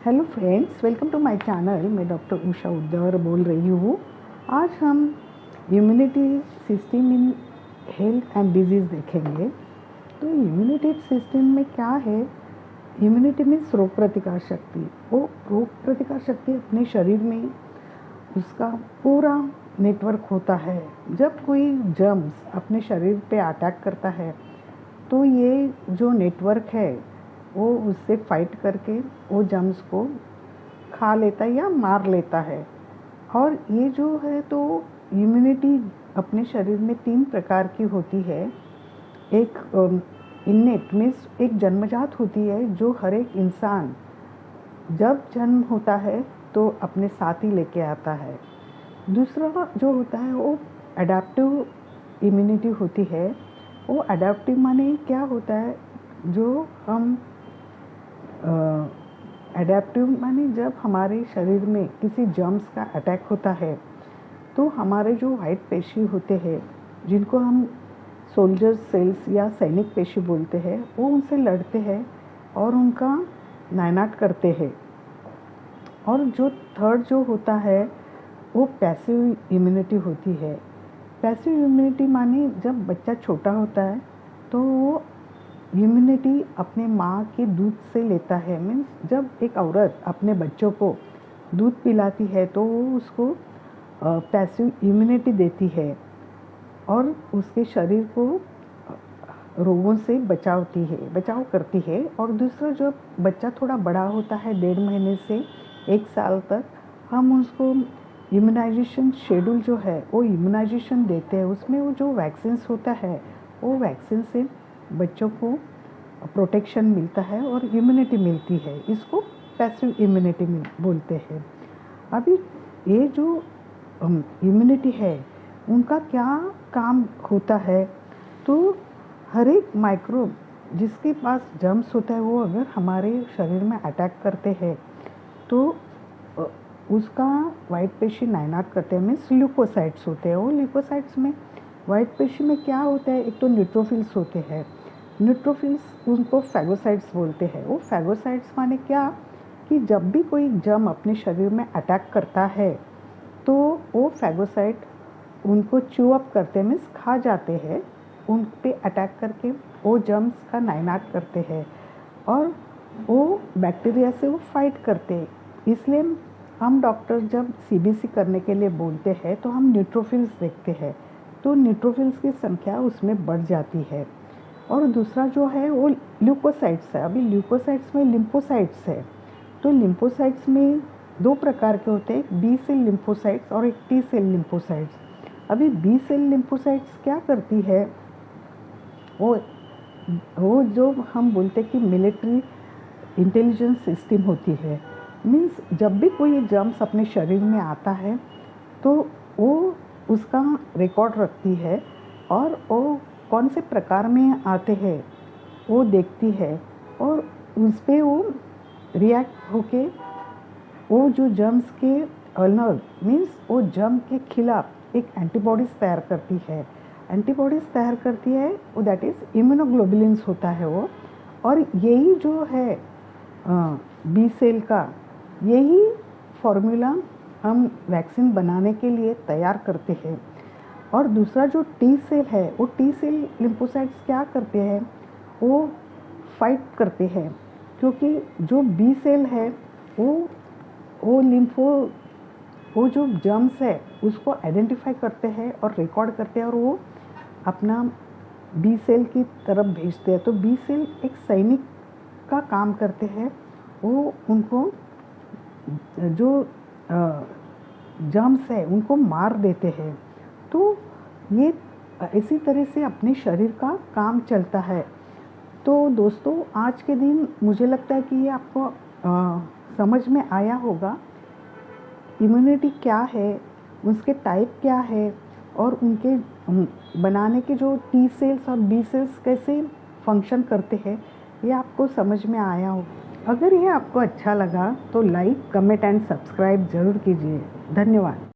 Hello friends, welcome to my channel. मैं doctor Usha Uddar बोल रही हूँ। आज हम immunity system in health and disease देखेंगे। तो इम्यूनिटी सिस्टम में क्या है? इम्यूनिटी मीन्स रोग प्रतिकार शक्ति। वो रोग प्रतिकार शक्ति अपने शरीर में उसका पूरा नेटवर्क होता है। जब कोई जर्म्स अपने शरीर पे अटैक करता है तो ये जो नेटवर्क है वो उससे फाइट करके वो जर्म्स को खा लेता है या मार लेता है। और ये जो है तो इम्यूनिटी अपने शरीर में 3 प्रकार की होती है। एक इन्नेट मीन्स एक जन्मजात होती है जो हर एक इंसान जब जन्म होता है तो अपने साथ ही लेके आता है। दूसरा जो होता है वो अडेप्टिव इम्यूनिटी होती है। वो अडेप्टिव माने क्या होता है? जो हम अडेप्टिव माने जब हमारे शरीर में किसी जर्म्स का अटैक होता है तो हमारे जो वाइट पेशी होते हैं, जिनको हम सोल्जर सेल्स या सैनिक पेशी बोलते हैं, वो उनसे लड़ते हैं और उनका नायनाट करते हैं। और जो थर्ड जो होता है वो पैसिव इम्यूनिटी होती है। पैसिव इम्यूनिटी माने जब बच्चा छोटा होता है तो वो इम्यूनिटी अपने माँ के दूध से लेता है। मीन्स जब एक औरत अपने बच्चों को दूध पिलाती है तो वो उसको पैसिव इम्यूनिटी देती है और उसके शरीर को रोगों से बचाव करती है। और दूसरा जब बच्चा थोड़ा बड़ा होता है, 1.5 महीने से 1 साल तक, हम उसको इम्यूनाइजेशन शेड्यूल जो है वो इम्यूनाइजेशन देते हैं। उसमें वो जो वैक्सीन्स होता है वो वैक्सीन से बच्चों को प्रोटेक्शन मिलता है और इम्यूनिटी मिलती है। इसको पैसिव इम्यूनिटी बोलते हैं। अभी ये जो इम्यूनिटी है उनका क्या काम होता है? तो हर एक माइक्रोब जिसके पास जर्म्स होता है वो अगर हमारे शरीर में अटैक करते हैं तो उसका वाइट पेशी नायनाट करते हैं। मीन्स ल्यूकोसाइट्स होते हैं। वो ल्यूकोसाइट्स में वाइट पेशी में क्या होता है? एक तो न्यूट्रोफिल्स होते हैं। न्यूट्रोफिल्स उनको फैगोसाइट्स बोलते हैं। वो फैगोसाइट्स माने क्या कि जब भी कोई जर्म अपने शरीर में अटैक करता है तो वो फैगोसाइट उनको च्यू अप करते हैं, मीन्स खा जाते हैं। उन पे अटैक करके वो जर्म्स का नायनाट करते हैं और वो बैक्टीरिया से वो फाइट करते हैं। इसलिए हम डॉक्टर जब सीबीसी करने के लिए बोलते हैं तो हम न्यूट्रोफिल्स देखते हैं, तो न्यूट्रोफिल्स की संख्या उसमें बढ़ जाती है। और दूसरा जो है वो ल्यूकोसाइट्स है। अभी ल्यूकोसाइट्स में लिम्फोसाइट्स है। तो लिम्फोसाइट्स में 2 प्रकार के होते हैं, एक बी सेल लिम्फोसाइट्स और एक टी सेल लिम्फोसाइट्स। अभी बी सेल लिम्फोसाइट्स क्या करती है? वो जो हम बोलते हैं कि मिलिट्री इंटेलिजेंस सिस्टम होती है। मीन्स जब भी कोई जर्म्स अपने शरीर में आता है तो वो उसका रिकॉर्ड रखती है और वो कौन से प्रकार में आते हैं वो देखती है और उस पर वो रिएक्ट होके वो जो जर्म्स के अलग मीन्स वो जर्म के खिलाफ एक एंटीबॉडीज़ तैयार करती है। एंटीबॉडीज़ तैयार करती है वो दैट इज़ इम्यूनोग्लोबुलिन्स होता है वो। और यही जो है बी सेल का यही फॉर्मूला हम वैक्सीन बनाने के लिए तैयार करते हैं। और दूसरा जो टी सेल है वो टी सेल लिम्फोसाइट्स क्या करते हैं? वो फाइट करते हैं, क्योंकि जो बी सेल है वो वो जो जर्म्स है उसको आइडेंटिफाई करते हैं और रिकॉर्ड करते हैं और वो अपना बी सेल की तरफ भेजते हैं। तो बी सेल एक सैनिक का काम करते हैं। वो उनको जो जर्म्स है उनको मार देते हैं। तो ये इसी तरह से अपने शरीर का काम चलता है। तो दोस्तों, आज के दिन मुझे लगता है कि ये आपको समझ में आया होगा इम्यूनिटी क्या है, उसके टाइप क्या है और उनके बनाने के जो टी सेल्स और बी सेल्स कैसे फंक्शन करते हैं, ये आपको समझ में आया हो। अगर ये आपको अच्छा लगा तो लाइक, कमेंट एंड सब्सक्राइब ज़रूर कीजिए। धन्यवाद।